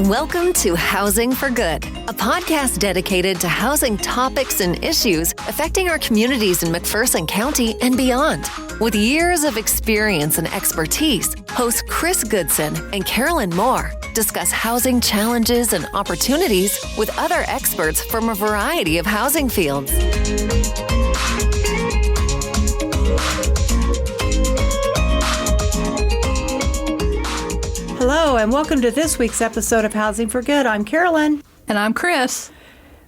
Welcome to Housing for Good, a podcast dedicated to housing topics and issues affecting our communities in McPherson County and beyond. With years of experience and expertise, hosts Chris Goodson and Karolyn Moore discuss housing challenges and opportunities with other experts from a variety of housing fields. Hello, and welcome to this week's episode of Housing for Good. I'm Karolyn. And I'm Chris.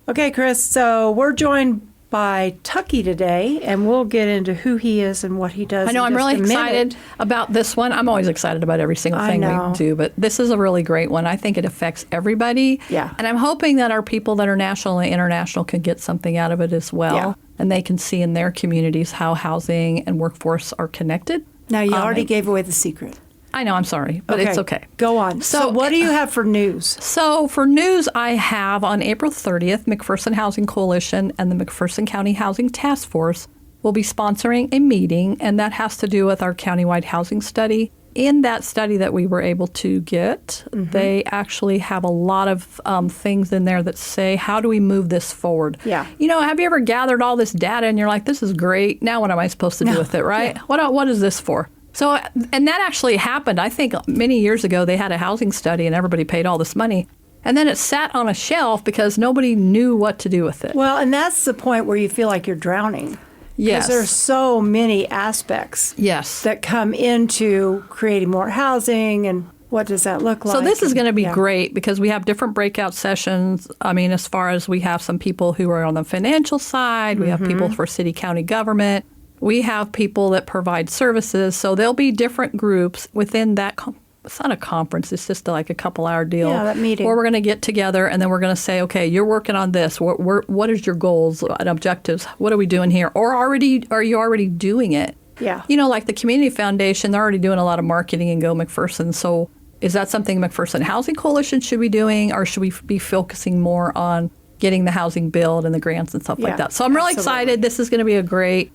Okay, Chris, so we're joined by Tucky today, and we'll get into who he is and what he does. I know, I'm really excited about this one. I'm always excited about every single thing we do, but this is a really great one. I think it affects everybody. Yeah. And I'm hoping that our people that are national and international can get something out of it as well. Yeah. And they can see in their communities how housing and workforce are connected. Now, you already gave away the secret. I know, I'm sorry, but it's okay. Go on. So what do you have for news? So for news, I have on April 30th, McPherson Housing Coalition and the McPherson County Housing Task Force will be sponsoring a meeting, and that has to do with our countywide housing study. In that study that we were able to get, they actually have a lot of things in there that say, how do we move this forward? Yeah. You know, have you ever gathered all this data and you're like, this is great. Now what am I supposed to do with it, right? Yeah. What is this for? So, and that actually happened. I think many years ago they had a housing study and everybody paid all this money. And then it sat on a shelf because nobody knew what to do with it. Well, and that's the point where you feel like you're drowning. Yes. Because there's so many aspects that come into creating more housing, and what does that look like? So this is going to be great because we have different breakout sessions. I mean, as far as we have some people who are on the financial side, we have people for city, county government. We have people that provide services, so there'll be different groups within that. It's not a conference; it's just like a couple-hour deal. Yeah, that meeting. Where we're going to get together, and then we're going to say, "Okay, you're working on this. What is your goals and objectives? What are we doing here? Or are you already doing it?" Yeah. You know, like the Community Foundation, they're already doing a lot of marketing in Go McPherson. So, is that something McPherson Housing Coalition should be doing, or should we be focusing more on getting the housing build and the grants and stuff like that? So I'm really excited. This is going to be a great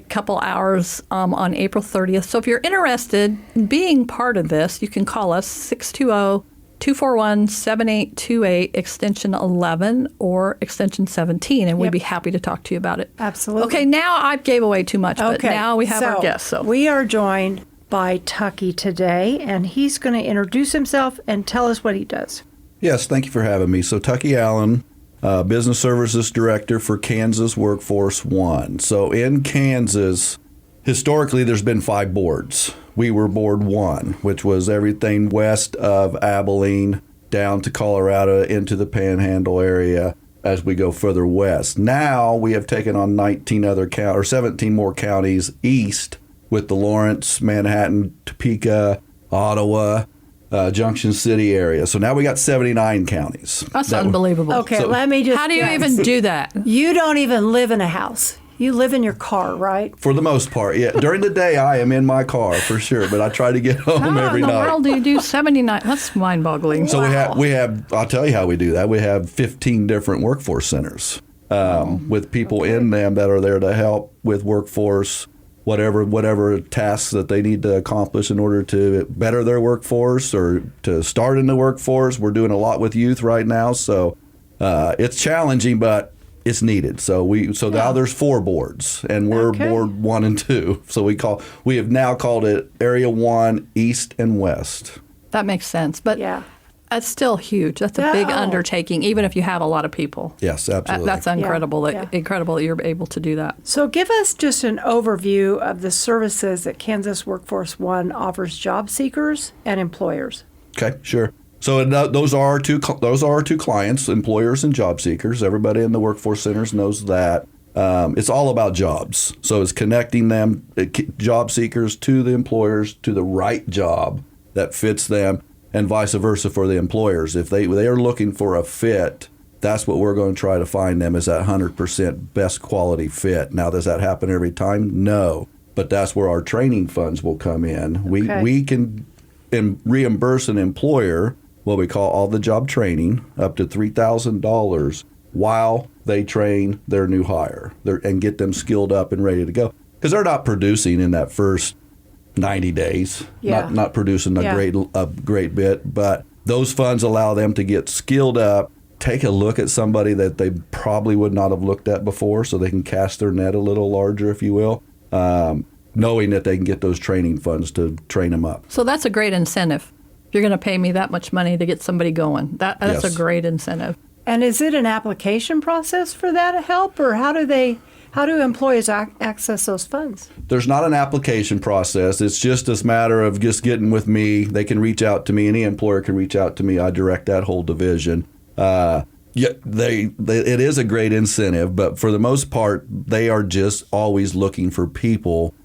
couple hours on April 30th. So if you're interested in being part of this, you can call us 620-241-7828, extension 11 or extension 17, and we'd be happy to talk to you about it. Absolutely. Okay, now I gave away too much, but now we have our guest. So we are joined by Tucky today, and he's going to introduce himself and tell us what he does. Yes, thank you for having me. So Tucky Allen, Business Services Director for Kansas WorkforceONE. So in Kansas, historically, there's been 5 boards. We were Board 1, which was everything west of Abilene down to Colorado into the Panhandle area as we go further west. Now we have taken on 17 more counties east with the Lawrence, Manhattan, Topeka, Ottawa, Junction City area. So now we got 79 counties. That's unbelievable. Okay, let me just... How do you even do that? You don't even live in a house. You live in your car, right? For the most part, yeah. During the day, I am in my car for sure, but I try to get home every night. How in the world do you do 79? That's mind-boggling. So we have. I'll tell you how we do that. We have 15 different workforce centers with people in them that are there to help with workforce, whatever tasks that they need to accomplish in order to better their workforce or to start in the workforce. We're doing a lot with youth right now, so it's challenging, but it's needed. So now there's 4 boards, and we're Board 1 and 2. So we have now called it Area 1 East and West. That makes sense, but that's still huge. That's a big undertaking, even if you have a lot of people. Yes, absolutely. That's incredible. Incredible that you're able to do that. So give us just an overview of the services that Kansas WorkforceONE offers job seekers and employers. Okay, sure. So those are our two clients, employers and job seekers. Everybody in the workforce centers knows that. It's all about jobs. So it's connecting them, job seekers, to the employers, to the right job that fits them, and vice versa for the employers. If they are looking for a fit, that's what we're going to try to find them, is that 100% best quality fit. Now, does that happen every time? No. But that's where our training funds will come in. We can reimburse an employer what we call all the job training, up to $3,000 while they train their new hire and get them skilled up and ready to go. Because they're not producing in that first 90 days, not producing a great bit, but Those funds allow them to get skilled up, take a look at somebody that they probably would not have looked at before, so they can cast their net a little larger, if you will, knowing that they can get those training funds to train them up. So that's a great incentive. You're going to pay me that much money to get somebody going. That's Yes. a great incentive. And is it an application process for that help, or how do employees access those funds? There's not an application process. It's just a matter of just getting with me. They can reach out to me. Any employer can reach out to me. I direct that whole division. It is a great incentive, but for the most part, they are just always looking for people,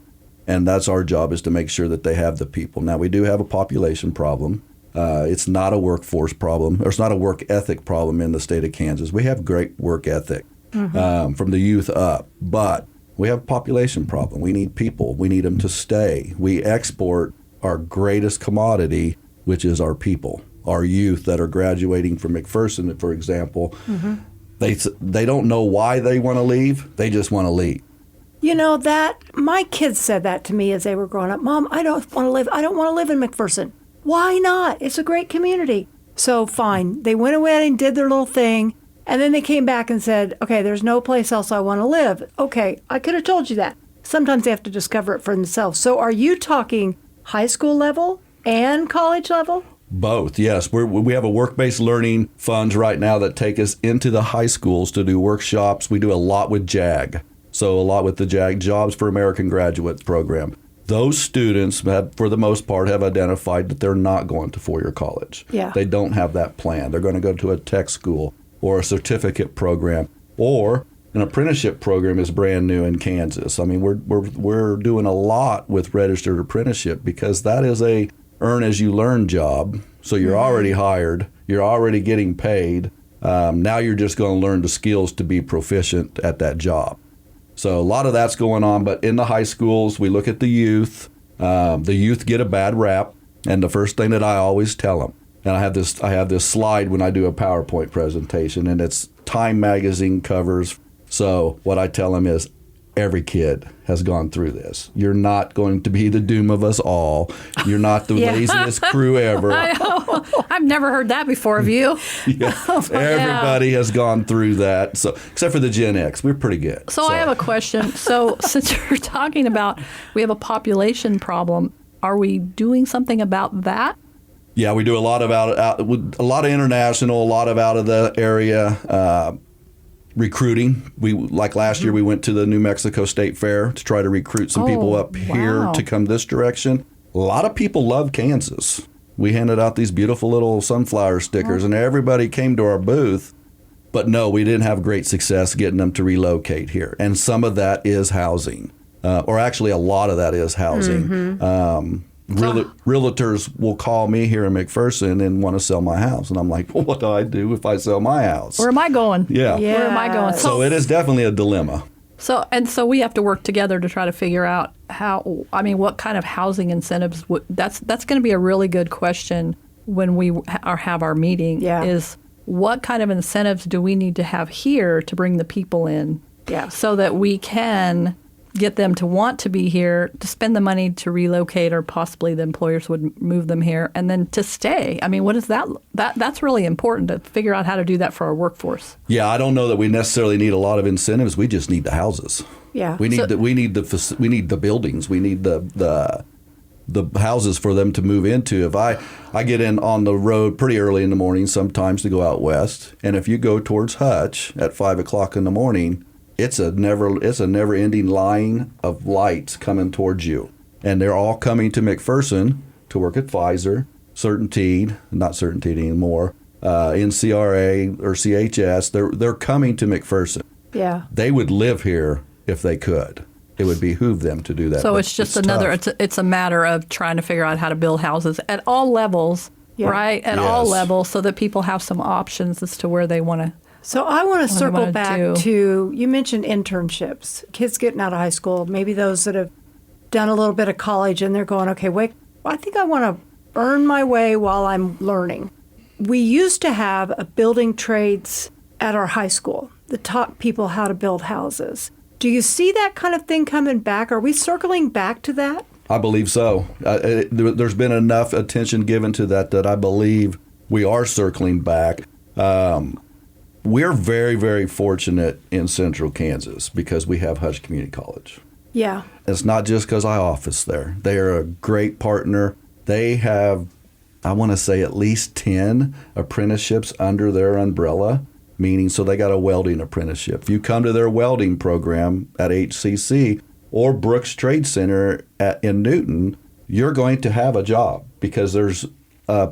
and that's our job, is to make sure that they have the people. Now, we do have a population problem. It's not a workforce problem, or it's not a work ethic problem in the state of Kansas. We have great work ethic from the youth up, but we have a population problem. We need people. We need them to stay. We export our greatest commodity, which is our people. Our youth that are graduating from McPherson, for example, they don't know why they want to leave. They just want to leave. You know, that my kids said that to me as they were growing up. Mom, I don't want to live in McPherson. Why not? It's a great community. So fine. They went away and did their little thing. And then they came back and said, okay, there's no place else I want to live. Okay, I could have told you that. Sometimes they have to discover it for themselves. So are you talking high school level and college level? Both, yes. We have a work-based learning funds right now that take us into the high schools to do workshops. We do a lot with JAG, so a lot with the JAG, Jobs for American Graduates program. Those students, for the most part, have identified that they're not going to four-year college. Yeah. They don't have that plan. They're going to go to a tech school or a certificate program, or an apprenticeship program is brand new in Kansas. I mean, we're doing a lot with registered apprenticeship because that is a earn-as-you-learn job. So you're already hired. You're already getting paid. Now you're just going to learn the skills to be proficient at that job. So a lot of that's going on. But in the high schools, we look at the youth. The youth get a bad rap. And the first thing that I always tell them, and I have this slide when I do a PowerPoint presentation, and it's Time magazine covers. So what I tell them is, every kid has gone through this. You're not going to be the doom of us all. You're not the laziest crew ever. I know. I've never heard that before of you. Yeah. Everybody has gone through that. So except for the Gen X, we're pretty good. So I have a question. So since you're talking about we have a population problem, are we doing something about that? Yeah, we do a lot of a lot of international, a lot of out of the area. Recruiting. Like last year, we went to the New Mexico State Fair to try to recruit some people up here to come this direction. A lot of people love Kansas. We handed out these beautiful little sunflower stickers, and everybody came to our booth. But no, we didn't have great success getting them to relocate here. And some of that is housing, or actually a lot of that is housing. Realtors will call me here in McPherson and want to sell my house. And I'm like, well, what do I do if I sell my house? Where am I going? Yeah. Where am I going? So it is definitely a dilemma. So we have to work together to try to figure out what kind of housing incentives that's going to be a really good question when we have our meeting. Yeah. Is what kind of incentives do we need to have here to bring the people in? Yeah. So that we can get them to want to be here, to spend the money to relocate, or possibly the employers would move them here, and then to stay. I mean, what is that? That's really important to figure out how to do that for our workforce. Yeah, I don't know that we necessarily need a lot of incentives. We just need the houses. Yeah. We need the buildings. We need the houses for them to move into. If I get in on the road pretty early in the morning sometimes to go out west, and if you go towards Hutch at 5 o'clock in the morning, it's a never-ending line of lights coming towards you. And they're all coming to McPherson to work at Pfizer, Certainteed, not Certainteed anymore, NCRA or CHS. They're coming to McPherson. Yeah. They would live here if they could. It would behoove them to do that. So it's just another, tough. it's a matter of trying to figure out how to build houses at all levels, right? At all levels, so that people have some options as to where they want to. So I want to circle back to, you mentioned internships, kids getting out of high school, maybe those that have done a little bit of college and they're going, okay, wait, I think I want to earn my way while I'm learning. We used to have a building trades at our high school that taught people how to build houses. Do you see that kind of thing coming back? Are we circling back to that? I believe so. There's been enough attention given to that I believe we are circling back. We're very, very fortunate in Central Kansas because we have Hutch Community College. Yeah. It's not just because I office there. They are a great partner. They have, I want to say, at least 10 apprenticeships under their umbrella, meaning so they got a welding apprenticeship. If you come to their welding program at HCC or Brooks Trade Center in Newton, you're going to have a job because there's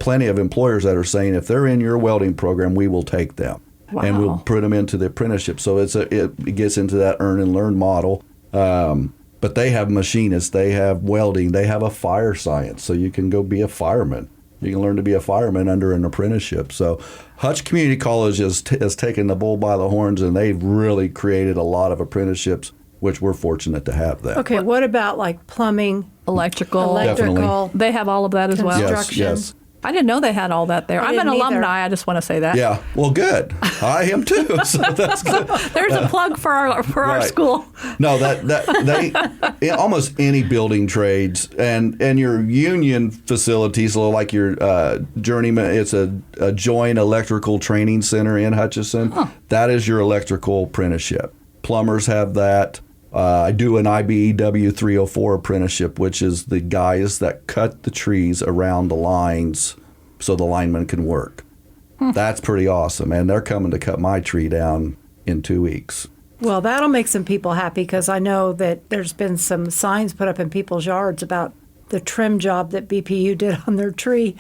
plenty of employers that are saying if they're in your welding program, we will take them. Wow. And we'll put them into the apprenticeship. So it gets into that earn and learn model. But they have machinists, they have welding, they have a fire science. So you can go be a fireman. You can learn to be a fireman under an apprenticeship. So Hutch Community College has taken the bull by the horns, and they've really created a lot of apprenticeships, which we're fortunate to have that. Okay, what about like plumbing, electrical? Definitely. They have all of that as well? Yes. I didn't know they had all that there. I'm an alumni. I just want to say that. Yeah. Well, good. I am too. So that's good. There's a plug for our school. No, they almost any building trades and your union facilities, like your Journeyman. It's a joint electrical training center in Hutchinson. Huh. That is your electrical apprenticeship. Plumbers have that. I do an IBEW 304 apprenticeship, which is the guys that cut the trees around the lines so the linemen can work. That's pretty awesome. And they're coming to cut my tree down in 2 weeks. Well, that'll make some people happy because I know that there's been some signs put up in people's yards about the trim job that BPU did on their tree,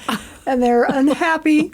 and they're unhappy.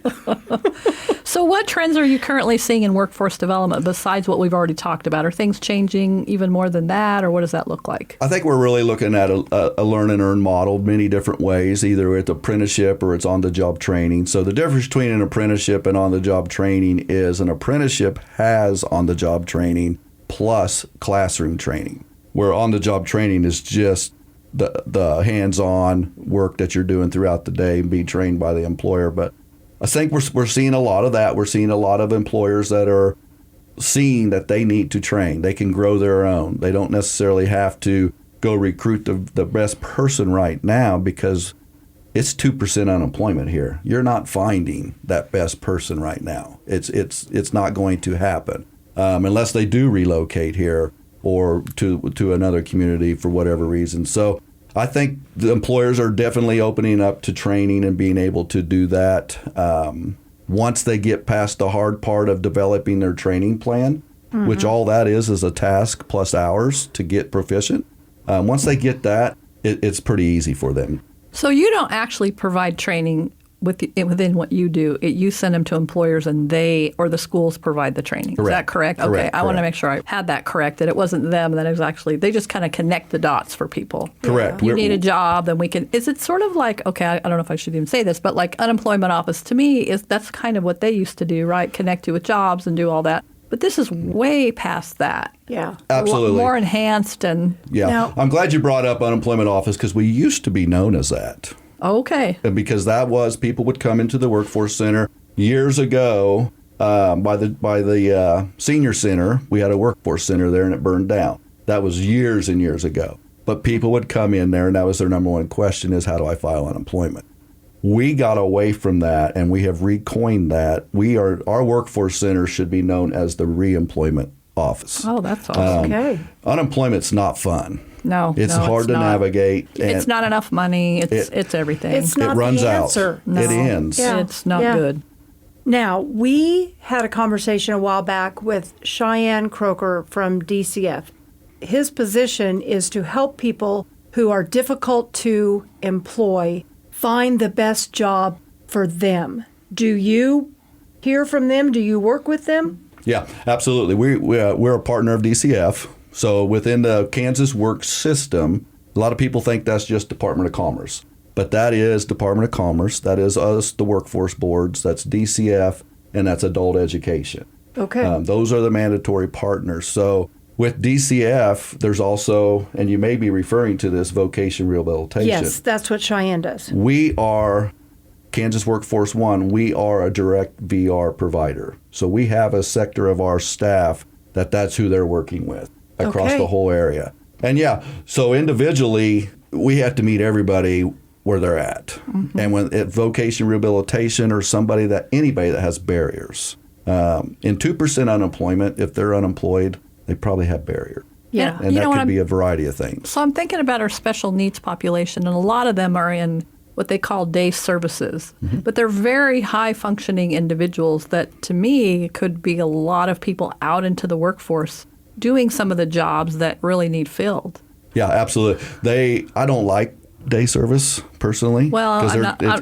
So what trends are you currently seeing in workforce development besides what we've already talked about? Are things changing even more than that, or what does that look like? I think we're really looking at a learn and earn model many different ways, either at the apprenticeship or it's on-the-job training. So the difference between an apprenticeship and on-the-job training is an apprenticeship has on-the-job training plus classroom training, where on-the-job training is just the hands-on work that you're doing throughout the day and being trained by the employer. But I think we're seeing a lot of that. We're seeing a lot of employers that are seeing that they need to train. They can grow their own. They don't necessarily have to go recruit the best person right now because it's 2% unemployment here. You're not finding that best person right now. It's not going to happen unless they do relocate here or to another community for whatever reason. So I think the employers are definitely opening up to training and being able to do that. Once they get past the hard part of developing their training plan, which all that is a task plus hours to get proficient. Once they get that, it's pretty easy for them. So you don't actually provide training within what you do. You send them to employers and they or the schools provide the training. Correct. Is that correct? Okay. Correct. I want to make sure I had that correct, that it wasn't them, that it was actually, they just kind of connect the dots for people. Correct. You need a job, then we can, is it sort of like, okay, I don't know if I should even say this, but like unemployment office to me that's kind of what they used to do, right? Connect you with jobs and do all that. But this is way past that. Yeah. Absolutely. More enhanced and... Yeah. Now, I'm glad you brought up unemployment office because we used to be known as that. Okay. And because that was, people would come into the workforce center years ago by the senior center. We had a workforce center there and it burned down. That was years and years ago. But people would come in there and that was their number one question is, how do I file unemployment? We got away from that and we have recoined that. Our workforce center should be known as the reemployment office. Oh, that's awesome. Okay. Unemployment's not fun. No, it's hard to navigate. It's not enough money. It's everything. It's not it runs the out. answer. No. It ends. Yeah. It's not good. Now, we had a conversation a while back with Cheyenne Croker from DCF. His position is to help people who are difficult to employ find the best job for them. Do you hear from them? Do you work with them? Yeah, absolutely. We're a partner of DCF. So within the Kansas work system, a lot of people think that's just Department of Commerce. But that is Department of Commerce. That is us, the workforce boards. That's DCF, and that's adult education. Okay. Those are the mandatory partners. So with DCF, there's also, and you may be referring to this, vocation rehabilitation. Yes, that's what Cheyenne does. Mm-hmm. We are Kansas WorkforceONE. We are a direct VR provider. So we have a sector of our staff that's who they're working with across the whole area. And yeah, so individually, we have to meet everybody where they're at. And when at vocation rehabilitation or anybody that has barriers. In 2% unemployment, if they're unemployed, they probably have barriers. Yeah. And that could be a variety of things. So I'm thinking about our special needs population, and a lot of them are in what they call day services. But they're very high-functioning individuals that, to me, could be a lot of people out into the workforce doing some of the jobs that really need filled. Yeah, absolutely. I don't like day service personally. Well,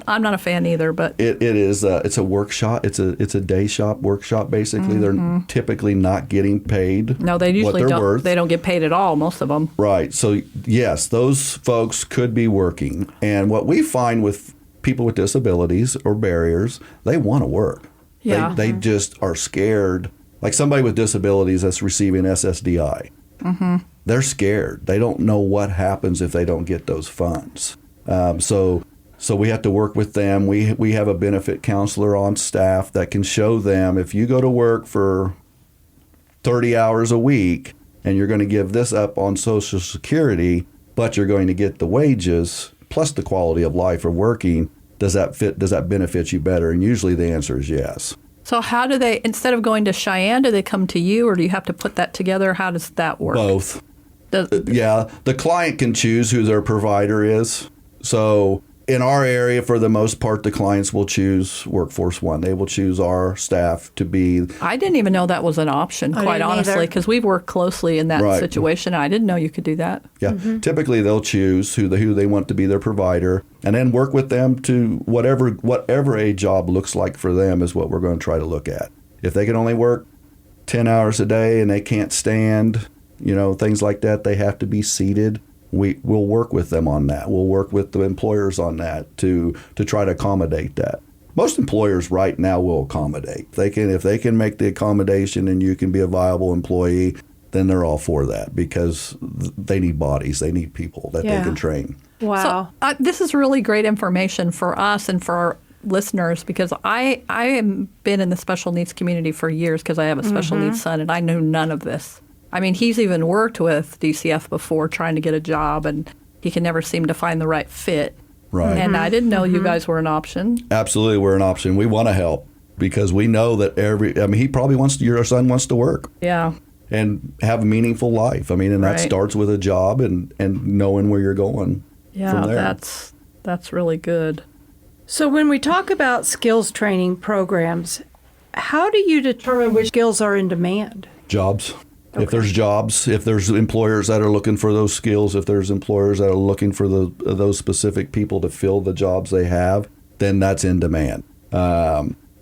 I'm not a fan either, but it is it's a workshop. It's a day shop workshop. Basically, they're typically not getting paid. No, they usually what they're don't. Worth. They don't get paid at all. Most of them. Right. So yes, those folks could be working. And what we find with people with disabilities or barriers, they want to work. Yeah. They just are scared. Like somebody with disabilities that's receiving SSDI. They're scared. They don't know what happens if they don't get those funds. So we have to work with them. We have a benefit counselor on staff that can show them if you go to work for 30 hours a week and you're going to give this up on Social Security, but you're going to get the wages plus the quality of life of working, does that benefit you better? And usually the answer is yes. So how do they, instead of going to Cheyenne, do they come to you, or do you have to put that together? How does that work? Both. The client can choose who their provider is. So in our area, for the most part, the clients will choose WorkforceONE. They will choose our staff to be. I didn't even know that was an option, quite honestly, because we've worked closely in that situation. I didn't know you could do that. Yeah. Typically, they'll choose who they want to be their provider, and then work with them to whatever a job looks like for them is what we're going to try to look at. If they can only work 10 hours a day and they can't stand, things like that, they have to be seated. We'll work with them on that. We'll work with the employers on that to try to accommodate that. Most employers right now will accommodate. If they can make the accommodation and you can be a viable employee, then they're all for that because they need bodies. They need people that they can train. Wow. So, this is really great information for us and for our listeners, because I have been in the special needs community for years because I have a special needs son, and I knew none of this. I mean, he's even worked with DCF before trying to get a job, and he can never seem to find the right fit. Right. And I didn't know you guys were an option. Absolutely, we're an option. We want to help because we know that he probably your son wants to work. Yeah. And have a meaningful life. And that starts with a job and knowing where you're going. Yeah, from there. that's really good. So when we talk about skills training programs, how do you determine which skills are in demand? Jobs. Okay. If there's jobs, if there's employers that are looking for those skills, if there's employers that are looking for those specific people to fill the jobs they have, then that's in demand.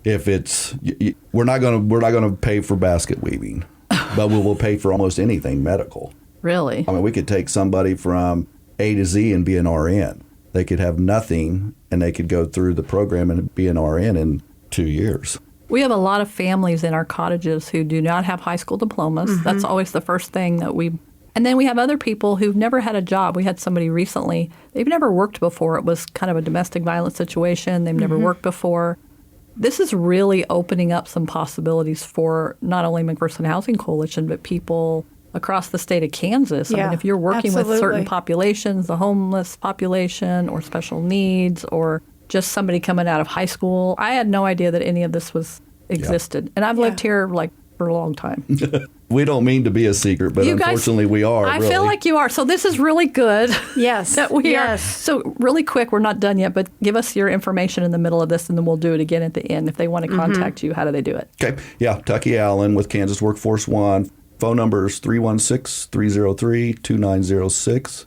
If it's we're not going to pay for basket weaving, but we will pay for almost anything medical. Really? We could take somebody from A to Z and be an RN. They could have nothing, and they could go through the program and be an RN in 2 years. We have a lot of families in our cottages who do not have high school diplomas. That's always the first thing that and then we have other people who've never had a job. We had somebody recently, they've never worked before. It was kind of a domestic violence situation. They've never worked before. This is really opening up some possibilities for not only McPherson Housing Coalition, but people across the state of Kansas. Yeah, if you're working with certain absolutely. populations, the homeless population or special needs or just somebody coming out of high school. I had no idea that any of this existed. And I've lived here for a long time. We don't mean to be a secret, but unfortunately we are. I feel like you are. So this is really good. Yes. That we yes. are. So really quick, we're not done yet, but give us your information in the middle of this, and then we'll do it again at the end. If they want to contact you, how do they do it? Okay. Yeah. Tucky Allen with Kansas WorkforceONE. Phone number is 316-303-2906.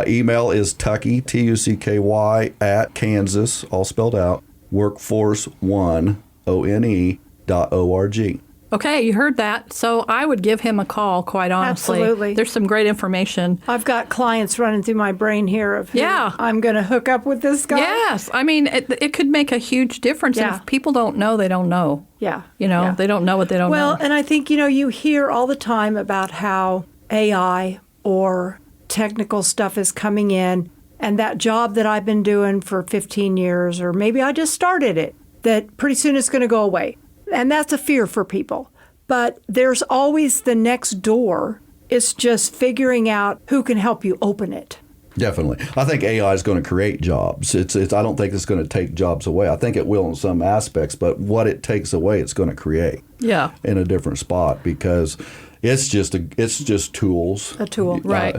Email is Tucky, Tucky, at Kansas, all spelled out, WorkforceONE.org. Okay, you heard that. So I would give him a call, quite honestly. Absolutely. There's some great information. I've got clients running through my brain here of who I'm going to hook up with this guy. Yes. It could make a huge difference. Yeah. And if people don't know, they don't know. Yeah. They don't know what they don't know. Well, and I think, you hear all the time about how AI or technical stuff is coming in, and that job that I've been doing for 15 years, or maybe I just started it, that pretty soon it's going to go away. And that's a fear for people. But there's always the next door. It's just figuring out who can help you open it. Definitely. I think AI is going to create jobs. I don't think it's going to take jobs away. I think it will in some aspects, but what it takes away, it's going to create in a different spot because it's just tools. A tool. Right.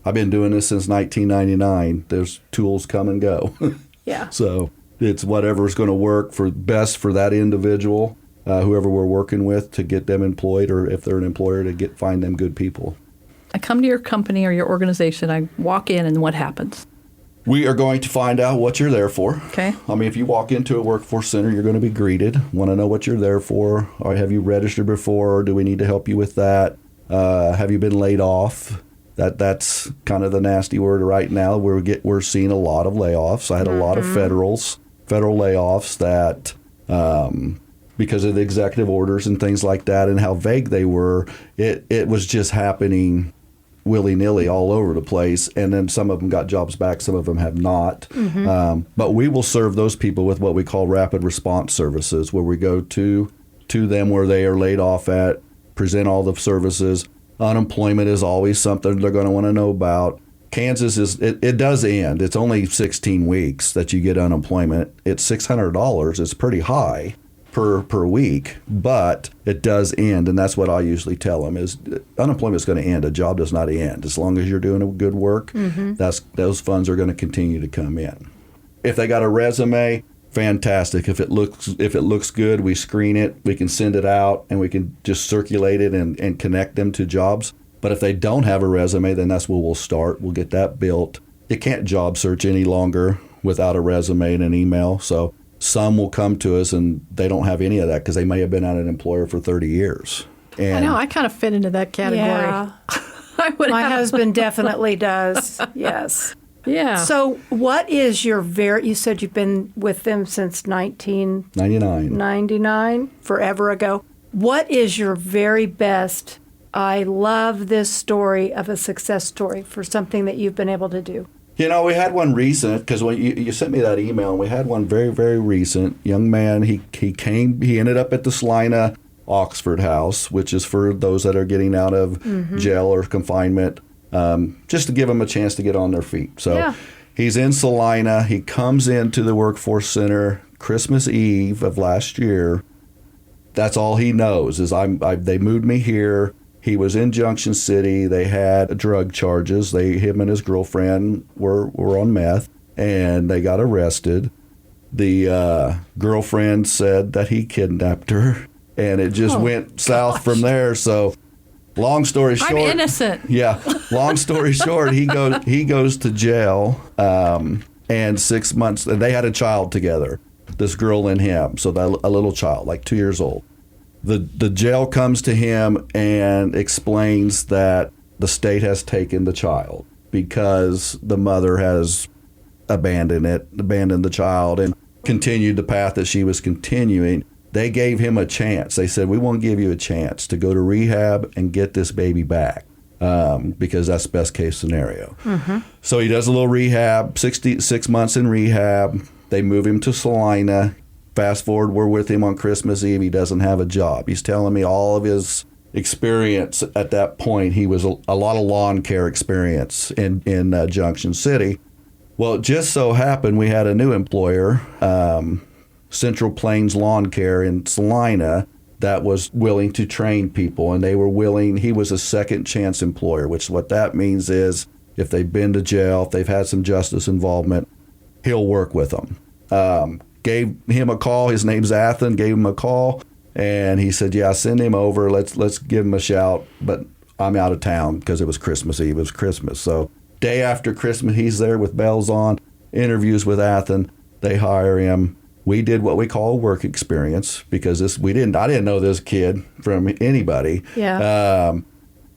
I've been doing this since 1999. There's tools come and go. Yeah. So it's whatever's going to work best for that individual, whoever we're working with, to get them employed, or if they're an employer, to find them good people. I come to your company or your organization, I walk in, and what happens? We are going to find out what you're there for. Okay. I mean, if you walk into a workforce center, you're going to be greeted. Want to know what you're there for? Or have you registered before? Or do we need to help you with that? Have you been laid off? That's kind of the nasty word right now. We're seeing a lot of layoffs. I had a lot of federal layoffs that because of the executive orders and things like that and how vague they were, it was just happening willy-nilly all over the place, and then some of them got jobs back, some of them have not. But we will serve those people with what we call rapid response services, where we go to them where they are laid off at, present all the services. Unemployment is always something they're going to want to know about. Kansas it does end. It's only 16 weeks that you get unemployment. It's $600. It's pretty high per week, but it does end, and that's what I usually tell them is unemployment is going to end. A job does not end. As long as you're doing a good work, those funds are going to continue to come in. If they got a resume, fantastic. If it looks good, we screen it, we can send it out, and we can just circulate it and connect them to jobs. But if they don't have a resume, then that's where we'll start. We'll get that built. You can't job search any longer without a resume and an email, so some will come to us and they don't have any of that because they may have been at an employer for 30 years. And I know, I kind of fit into that category. Yeah. My husband definitely does, yes. Yeah. So what is you said you've been with them since 1999, forever ago. What is your very best, I love this story of a success story for something that you've been able to do? You know, we had one recent, because when you sent me that email, and we had one very, very recent. Young man, he ended up at the Salina Oxford House, which is for those that are getting out of jail or confinement, just to give them a chance to get on their feet. So he's in Salina. He comes into the Workforce Center Christmas Eve of last year. That's all he knows is they moved me here. He was in Junction City. They had drug charges. Him and his girlfriend were on meth, and they got arrested. The girlfriend said that he kidnapped her, and it just went south from there. So, long story short, I'm innocent. Yeah. Long story short, he goes to jail, and 6 months. And they had a child together, this girl and him. So a little child, like 2 years old. The jail comes to him and explains that the state has taken the child because the mother has abandoned the child and continued the path that she was continuing. They gave him a chance. They said, we want to give you a chance to go to rehab and get this baby back because that's best case scenario. So he does a little rehab, 6 months in rehab. They move him to Salina. Fast forward, we're with him on Christmas Eve. He doesn't have a job. He's telling me all of his experience at that point. He was a lot of lawn care experience in Junction City. Well, it just so happened we had a new employer, Central Plains Lawn Care in Salina, that was willing to train people, and they were willing. He was a second chance employer, which what that means is if they've been to jail, if they've had some justice involvement, he'll work with them. Gave him a call. His name's Athen. Gave him a call, and he said, "Yeah, send him over. Let's give him a shout." But I'm out of town because it was Christmas Eve. It was Christmas, so day after Christmas, he's there with bells on. Interviews with Athen. They hire him. We did what we call a work experience because I didn't know this kid from anybody. Yeah.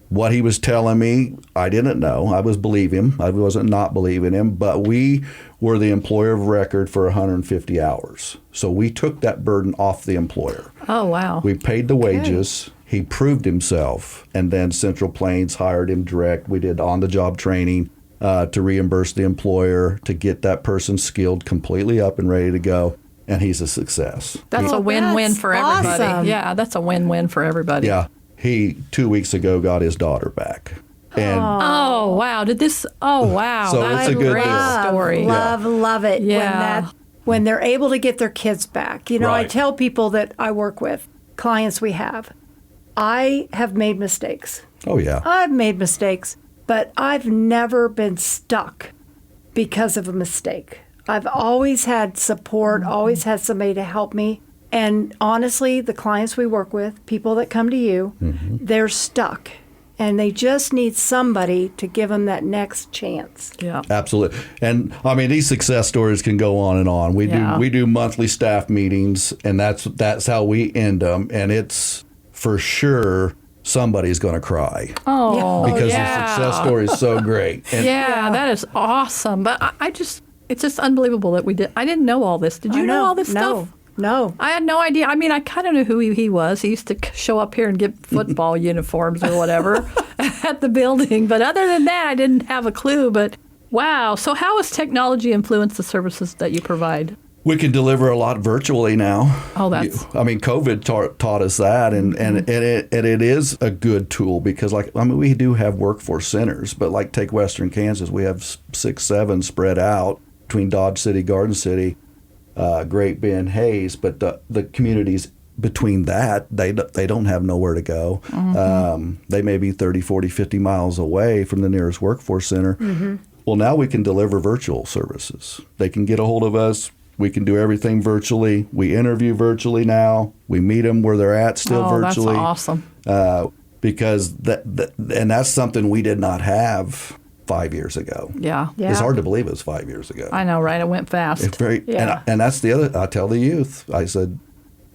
What he was telling me, I didn't know. I was believing him. I wasn't not believing him. But we were the employer of record for 150 hours. So we took that burden off the employer. Oh, wow. We paid the wages. He proved himself. And then Central Plains hired him direct. We did on-the-job training to reimburse the employer to get that person skilled completely up and ready to go. And he's a success. That's a win-win that's for everybody. awesome. Yeah, that's a win-win for everybody. Yeah. He, 2 weeks ago, got his daughter back. And Oh, wow. Wow. So That's it's a good great deal. story. Love it. Yeah. When they're able to get their kids back. I Right. tell people that I work with, clients we have, I have made mistakes. oh yeah, I've made mistakes, but I've never been stuck because of a mistake. I've always had support, always had somebody to help me. And honestly, the clients we work with, people that come to you, they're stuck. And they just need somebody to give them that next chance. Yeah. absolutely. And I mean, these success stories can go on and on. We do monthly staff meetings, and that's how we end them. And it's for sure somebody's going to cry Oh, because yeah. the success story is so great. And Yeah, that is awesome. But it's just unbelievable that we did. I didn't know all this. Did you know all this stuff? No. I had no idea. I mean, I kind of knew who he was. He used to show up here and get football uniforms or whatever at the building. But other than that, I didn't have a clue. But wow. So how has technology influenced the services that you provide? we can deliver a lot virtually now. Oh, that's... I mean, COVID taught us that, and it is a good tool because, we do have workforce centers, but take Western Kansas, we have 6, 7 spread out between Dodge City, Garden City, Great Bend, Hayes, but the communities between that, they don't have nowhere to go. They may be 30, 40, 50 miles away from the nearest workforce center. Well, now we can deliver virtual services. They can get a hold of us. We can do everything virtually. We interview virtually now. We meet them where they're at still virtually. That's awesome. Because that's something we did not have 5 years ago. Yeah. It's hard to believe it was 5 years ago. I know, right? It went fast. It's and that's the other. I tell the youth. I said,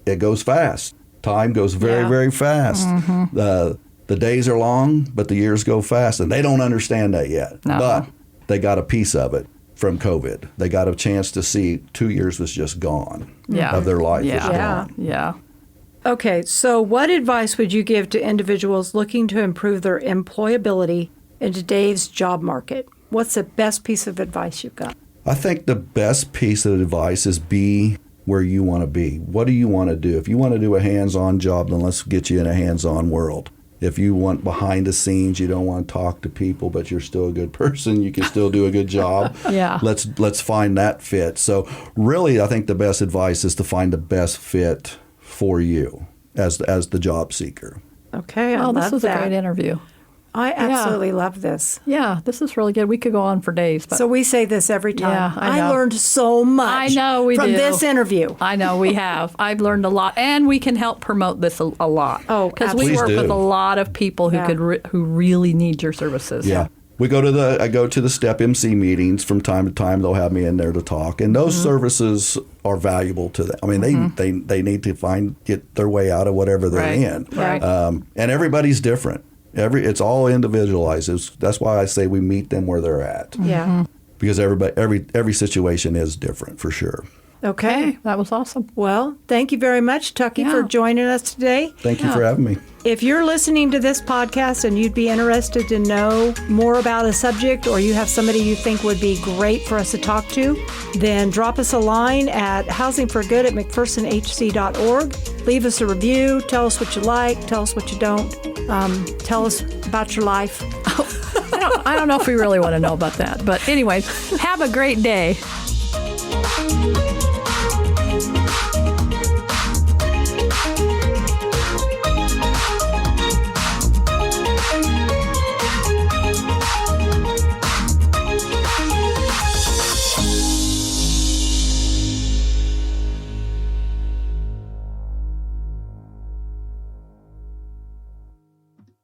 it goes fast. Time goes very, very fast. The days are long, but the years go fast, and they don't understand that yet. No. But they got a piece of it from COVID. They got a chance to see 2 years was just gone of their life. Was gone. Yeah. Okay, so what advice would you give to individuals looking to improve their employability in today's job market? What's the best piece of advice you've got? I think the best piece of advice is be where you want to be. What do you want to do? If you want to do a hands-on job, then let's get you in a hands-on world. If you want behind the scenes, you don't want to talk to people, but you're still a good person, you can still do a good job. Let's find that fit. So really, I think the best advice is to find the best fit for you as the job seeker. Okay, I love this was that. a great interview. I absolutely love this. Yeah, this is really good. We could go on for days. But So we say this every time. Yeah, I know. learned so much I know we from do. this interview. I know we have. I've learned a lot, and we can help promote this a lot. Oh, because we Please work do. with a lot of people who who really need your services. Yeah. I go to the STEP MC meetings from time to time. They'll have me in there to talk, and those services are valuable to them. I mean, they need to get their way out of whatever they're in. Right. And everybody's different. It's all individualized. That's why I say we meet them where they're at. Yeah. Because every situation is different for sure. Okay. That was awesome. Well, thank you very much, Tucky, for joining us today. Thank you for having me. If you're listening to this podcast and you'd be interested to know more about a subject, or you have somebody you think would be great for us to talk to, then drop us a line at housingforgood@mcphersonhc.org. Leave us a review. Tell us what you like. Tell us what you don't. Tell us about your life. I don't know if we really want to know about that. But anyways, have a great day.